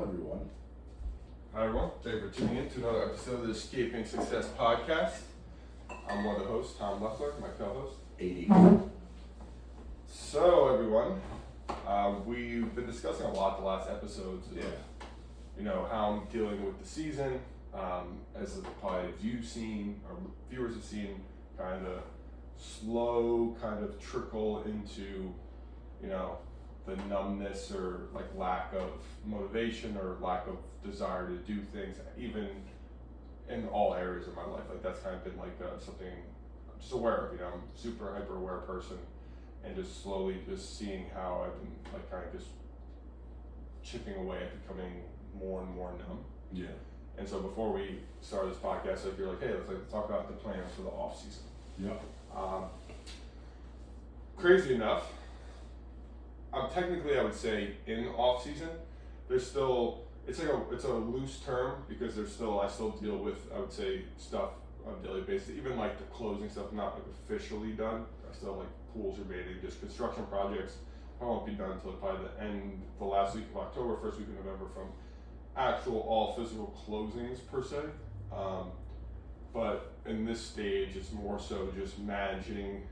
everyone. Hi everyone, thank you for tuning in to another episode of the Escaping Success podcast. I'm one of the hosts, Tom Leffler, my co-host. 80. So everyone, we've been discussing a lot the last episodes of, how I'm dealing with the season, as probably you've seen, or viewers have seen, kind of slow kind of trickle into, the numbness or like lack of motivation or lack of desire to do things, even in all areas of my life. Like that's kind of been like something I'm just aware of. I'm a super hyper aware person, and just slowly just seeing how I've been like kind of just chipping away at becoming more and more numb. Yeah. And so before we start this podcast, like you're like, hey, let's talk about the plans for the off season. Yep. Crazy enough, technically I would say in off season. There's still it's a loose term because I still deal with, I would say, stuff on a daily basis. Even like the closing stuff, not like officially done. I still like pools are baiting, just construction projects. I won't be done until probably the last week of October, first week of November, from actual all physical closings per se. But in this stage, it's more so just managing,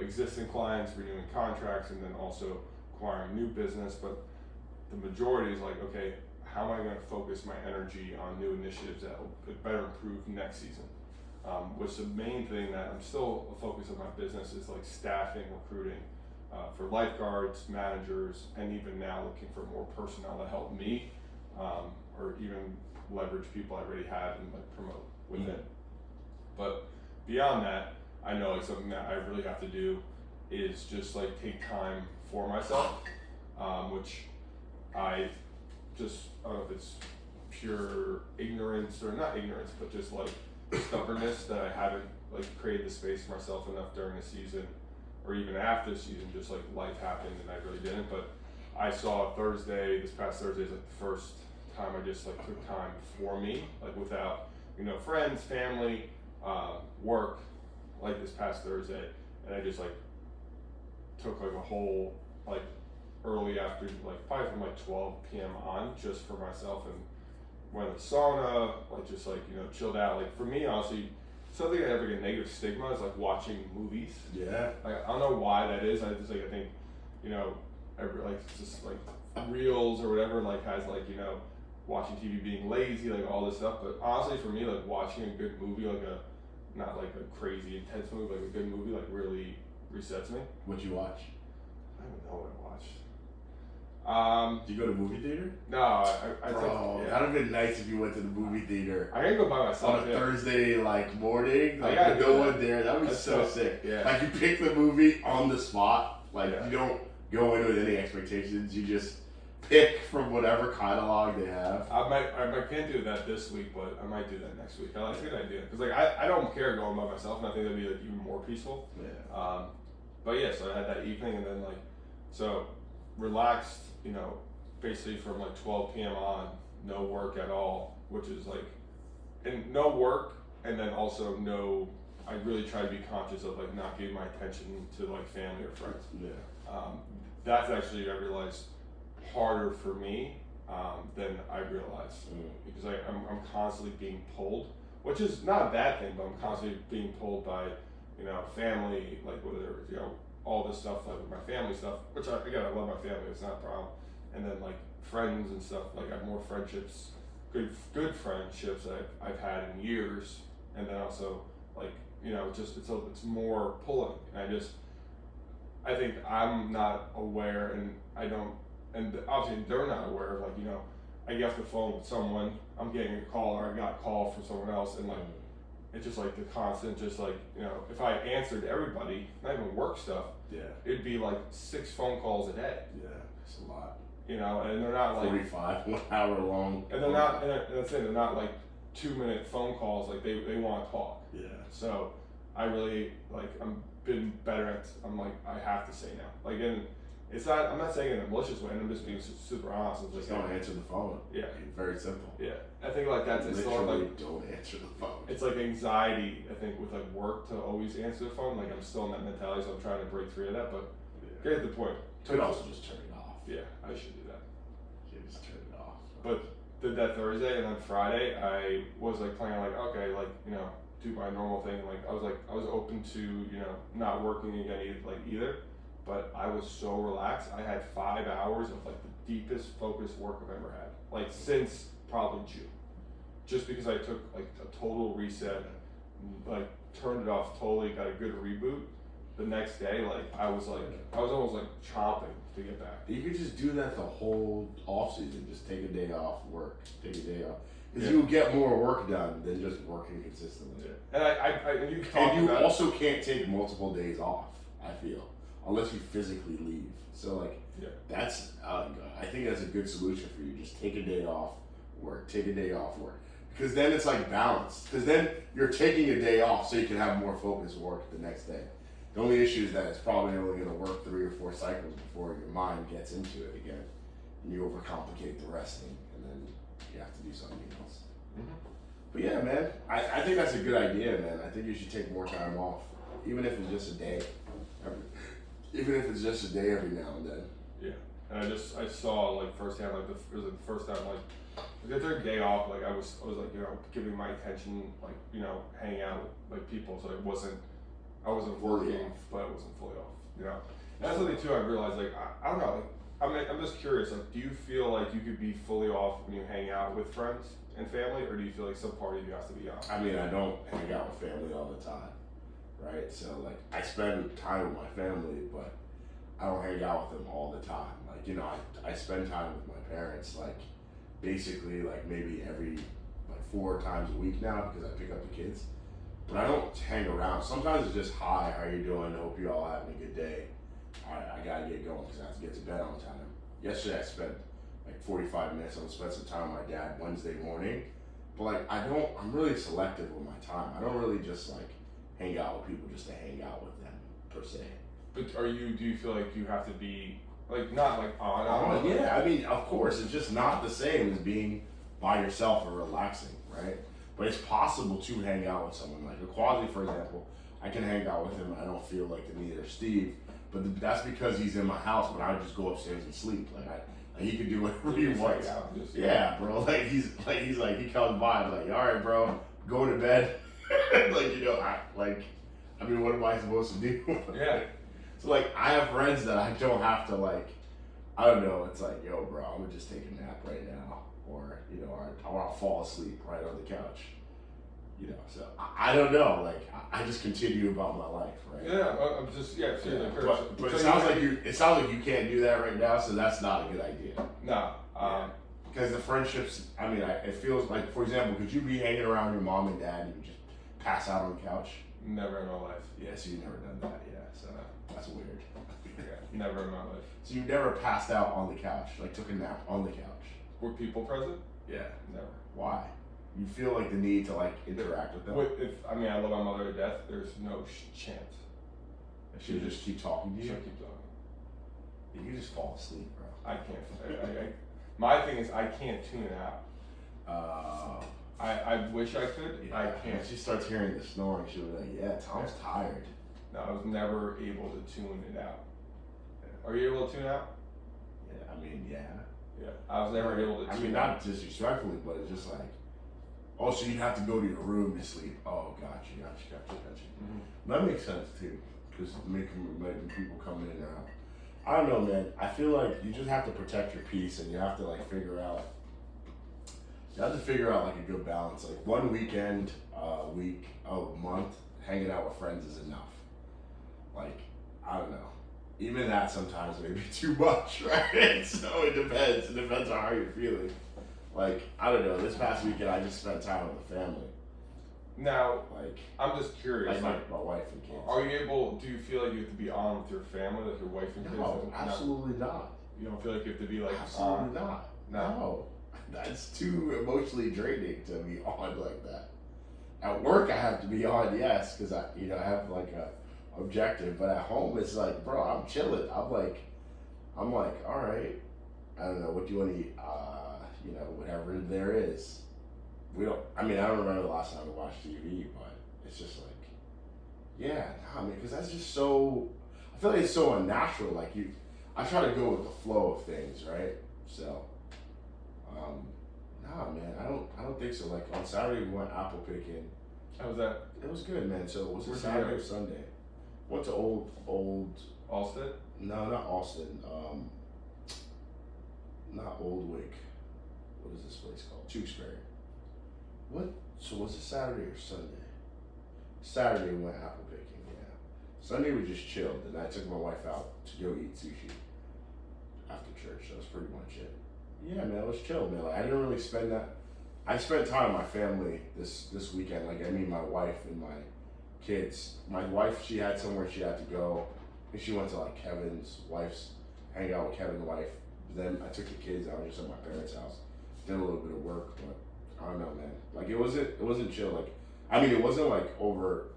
existing clients, renewing contracts, and then also acquiring new business. But the majority is like, okay, how am I going to focus my energy on new initiatives that will better improve next season? Which the main thing that I'm still a focus of my business is like staffing, recruiting for lifeguards, managers, and even now looking for more personnel to help me, or even leverage people I already have and like promote within. But beyond that, I know like something that I really have to do is just like take time for myself, which I don't know if it's pure ignorance or not ignorance, but just like stubbornness that I haven't like created the space for myself enough during the season, or even after the season, just like life happened and I really didn't. But I saw this past Thursday is like the first time I just like took time for me, like without, friends, family, work, like this past Thursday. And I just like took like a whole, like early after, like probably from like 12 p.m. on, just for myself, and went to the sauna, like just like, chilled out. Like for me, honestly, something that has like a negative stigma is like watching movies. Yeah. Like I don't know why that is. I think, like just like reels or whatever, like has like, watching TV being lazy, like all this stuff. But honestly, for me, like watching a good movie, like not like a crazy intense movie, like a good movie, like really resets me. What'd you watch? I don't know what I watched. Did you go to the movie theater? No, I That'd have been nice if you went to the movie theater. I gotta go by myself on a Thursday morning, like with no one there. That would be so sick. Yeah. Like you pick the movie on the spot. Like you don't go in with any expectations. You just pick from whatever catalog they have. I can't do that this week, but I might do that next week. That's a good idea, because like I don't care going by myself, and I think that'd be like even more peaceful. Yeah. But yeah, so I had that evening, and then like so relaxed, basically from like 12 p.m. on, no work at all, which is like, and no work, and then also no. I really try to be conscious of like not giving my attention to like family or friends. Yeah. That's actually, I realized, harder for me than I realized, because I'm constantly being pulled, which is not a bad thing, but I'm constantly being pulled by, family, like whether, all this stuff, like my family stuff, which I love my family, it's not a problem. And then like friends and stuff, like I have more friendships, good friendships that I've had in years, and then also like, it's more pulling. And I think I'm not aware, and obviously they're not aware of, like, I get off the phone with someone, I'm getting a call, or I got a call from someone else, and like, it's just like the constant, just like, if I answered everybody, not even work stuff, it'd be like 6 phone calls a day. Yeah, it's a lot. And they're not like 45, 1 hour long. And they're not, and that's it, they're not like 2-minute phone calls, like they want to talk. Yeah. So I really, like, I'm been better at, I'm like, I have to say no. Like, and it's not, I'm not saying it in a malicious way, I'm just being super honest. Just don't answer the phone. Yeah. Very simple. Yeah. I think like that's, it's sort of like, don't answer the phone. It's like anxiety, I think, with like work to always answer the phone. Like I'm still in that mentality, so I'm trying to break free of that, but get the point. You could also just turn it off. Yeah, I should do that. Give just turn it off. But did that Thursday, and then Friday I was like planning like, okay, like, you know, do my normal thing. Like I was open to, you know, not working again either. But I was so relaxed. I had 5 hours of like the deepest focused work I've ever had. Like since probably June. Just because I took like a total reset, like turned it off totally, got a good reboot. The next day, like I was almost like chomping to get back. You could just do that the whole off season. Just take a day off work. Take a day off. Because Yeah. you'll get more work done than just working consistently. Yeah. And you And you also can't take multiple days off, I feel, unless you physically leave. So like, yeah. that's I think that's a good solution for you. Just take a day off work. Take a day off work. Because then it's like balanced. Because then you're taking a day off so you can have more focused work the next day. The only issue is that it's probably only going to work 3 or 4 cycles before your mind gets into it again, and you overcomplicate the resting, and then you have to do something else. Mm-hmm. But yeah, man, I think that's a good idea, man. I think you should take more time off, even if it's just a day. Even if it's just a day every now and then. Yeah, and I saw like firsthand, like it was like the first time like the third day off, like I was like, you know, giving my attention, like, you know, hanging out with like people, so I wasn't working, but I wasn't fully off, you know. And that's something too I realized, like I don't know, like I'm just curious, like do you feel like you could be fully off when you hang out with friends and family, or do you feel like some part of you has to be on? I mean, I don't hang out with family all the time, right? So like I spend time with my family, but I don't hang out with them all the time. Like, you know, I spend time with my parents, like basically like maybe every like 4 times a week now because I pick up the kids. But I don't hang around. Sometimes it's just, hi, how you doing? Hope you all having a good day. I gotta get going because I have to get to bed on time. Yesterday I spent like 45 minutes. I'm gonna spend some time with my dad Wednesday morning. But like I'm really selective with my time. I don't really just like hang out with people just to hang out with them per se. But do you feel like you have to be like not like on? Oh yeah, I mean, of course, it's just not the same as being by yourself or relaxing, right? But it's possible to hang out with someone like a Quasi, for example. I can hang out with him and I don't feel like the need, or Steve, but that's because he's in my house. But I would just go upstairs and sleep. Like he can do whatever he wants. Yeah, bro. Like he comes by, I'm like, all right, bro, go to bed. Like, you know, I mean, what am I supposed to do? Yeah. So like, I have friends that I don't have to like. I don't know. It's like, yo, bro, I'm gonna just take a nap right now. Or, you know, or I'll fall asleep right on the couch. You know, so I don't know. Like I just continue about my life, right? Yeah, I'm just But it sounds like you can't do that right now, so that's not a good idea. No, because the friendships. I mean, it feels like, for example, could you be hanging around your mom and dad and you just pass out on the couch? Never in my life. Yeah, so you've never done that. Yeah, so that's weird. Yeah, never in my life. So you never passed out on the couch, like took a nap on the couch? Were people present? Yeah. Never. Why? You feel like the need to like interact with them? I love my mother to death. There's no chance. She'll just keep talking to you? She'll keep talking. You can just fall asleep, bro. I can't. My thing is I can't tune it out. I wish I could. Yeah. I can't. When she starts hearing the snoring, she'll be like, yeah, Tom's tired. No, I was never able to tune it out. Are you able to tune out? Yeah, I mean, yeah. Yeah, I was never able to tune I mean, out. not disrespectfully, but it's just like, oh, so you'd have to go to your room to sleep. Oh, gotcha. Mm-hmm. That makes sense, too, because making people come in and out. I don't know, man. I feel like you just have to protect your peace, and you have to, like, figure out, like, a good balance. Like, one weekend, week, month, hanging out with friends is enough. Like, I don't know. Even that sometimes may be too much, right? So it depends. It depends on how you're feeling. Like, I don't know. This past weekend, I just spent time with the family. Now, Like, I'm just curious. like my wife and kids. Are you able? Do you feel like you have to be on with your family, like your wife and kids? No, absolutely not. You don't feel like you have to be like Absolutely on? not. No. No. That's too emotionally draining to be on like that. At work, I have to be on, yes, because I have like a objective. But at home, it's like, bro, I'm chilling. I'm like, all right. I don't know. What do you want to eat? Whatever there is. I don't remember the last time I watched TV, but it's just like, yeah, because that's just so. I feel like it's so unnatural. Like I try to go with the flow of things, right? So, Nah, man, I don't think so. Like on Saturday we went apple picking. How was that? It was good, man. So was it Where'd you Saturday go? or Sunday? Went to old. Allsted? No, not Austin. Not Oldwick. What is this place called? Tewksbury. What? So was it Saturday or Sunday? Saturday we went apple picking. Yeah. Sunday we just chilled, and I took my wife out to go eat sushi after church. That was pretty much it. Yeah, man, it was chill, man. Like I didn't really spend that. I spent time with my family this weekend. Like I mean, my wife and my kids. My wife, she had somewhere she had to go. I think she went to like Kevin's wife's, hang out with Kevin's wife. Then I took the kids out just at my parents' house. Did a little bit of work, but I don't know, man. Like it wasn't chill. Like I mean, it wasn't like over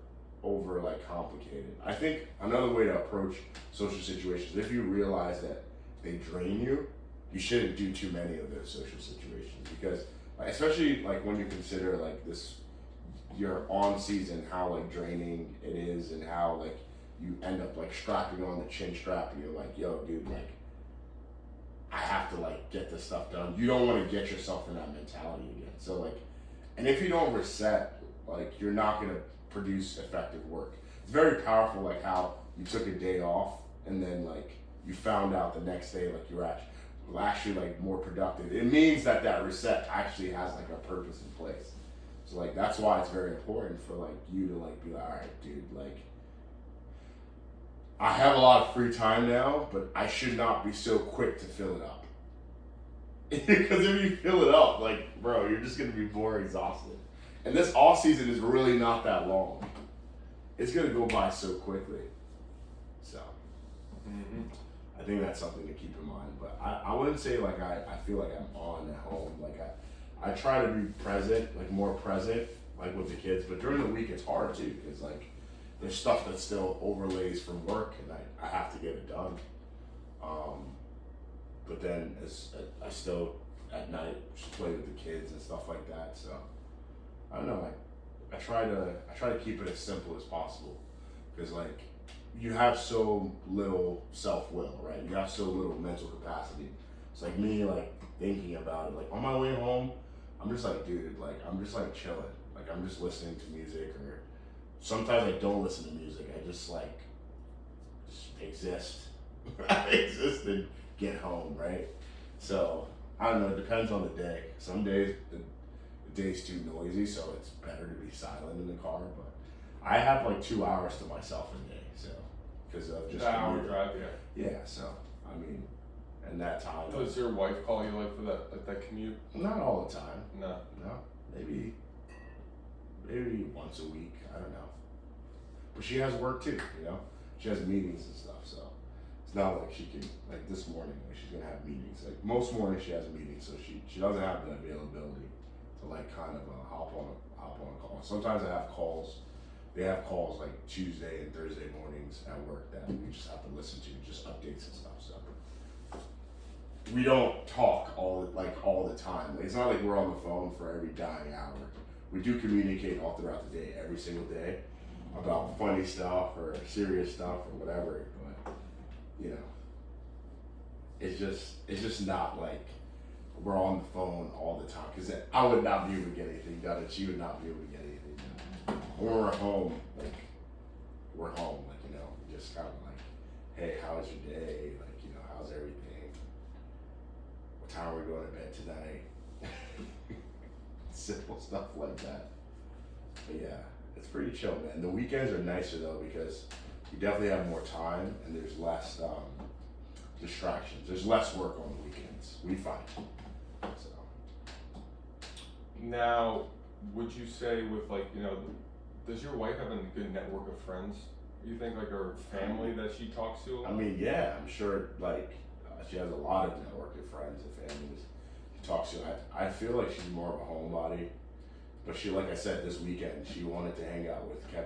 like complicated. I think another way to approach social situations, if you realize that they drain you, you shouldn't do too many of those social situations because, like, especially like when you consider like this, your on season, how like draining it is, and how like you end up like strapping on the chin strap, and you're like, yo, dude, like I have to like get this stuff done. You don't want to get yourself in that mentality again. So like, and if you don't reset, like you're not gonna produce effective work. It's very powerful, like how you took a day off and then like you found out the next day like you're actually like more productive. It means that reset actually has like a purpose in place. So like that's why it's very important for like you to like be like, all right, dude, like I have a lot of free time now, but I should not be so quick to fill it up. Because if you fill it up, like, bro, you're just gonna be more exhausted. And this off season is really not that long. It's gonna go by so quickly. So, I think that's something to keep in mind. But I wouldn't say like I feel like I'm on at home. Like I try to be present, like more present, like with the kids. But during the week, it's hard too, because like there's stuff that still overlays from work, and I have to get it done. But then I still at night just play with the kids and stuff like that. So I don't know. I try to keep it as simple as possible, because like you have so little self-will, right? You have so little mental capacity. It's like me like thinking about it. Like on my way home, I'm just like, dude, like I'm just like chilling. Like I'm just listening to music, or sometimes I don't listen to music. I just like just exist. I exist and get home, right? So I don't know. It depends on the day. Some days the day's too noisy, so it's better to be silent in the car. But I have like 2 hours to myself a day, so because of just An hour commuting. drive, yeah. Yeah, so I mean, and that time. Does your wife call you like for that commute? Not all the time. No. No, maybe once a week. I don't know. But she has work too, you know. She has meetings and stuff, so it's not like she can like this morning. Like she's gonna have meetings. Like most mornings she has meetings, so she doesn't have the availability to like kind of hop on a call. Sometimes I have calls. They have calls like Tuesday and Thursday mornings at work that we just have to listen to, just updates and stuff. So we don't talk all the time. Like, it's not like we're on the phone for every dying hour. We do communicate all throughout the day, every single day, about funny stuff or serious stuff or whatever. But you know, it's just not like we're on the phone all the time, because I would not be able to get anything done, and she would not be able to get anything done. When we're home, like we're home, like, you know, just kind of like, hey, how was your day? Like, you know, how's everything? What time are we going to bed tonight? Simple stuff like that. But yeah, it's pretty chill, man. The weekends are nicer though, because you definitely have more time and there's less distractions. There's less work on the weekends, we find. So. Now, would you say with like, you know, does your wife have a good network of friends? You think like her family that she talks to a lot? I mean, yeah, I'm sure like she has a lot of network of friends and families she talks to. I feel like she's more of a homebody, but she, like I said, this weekend she wanted to hang out with Kevin.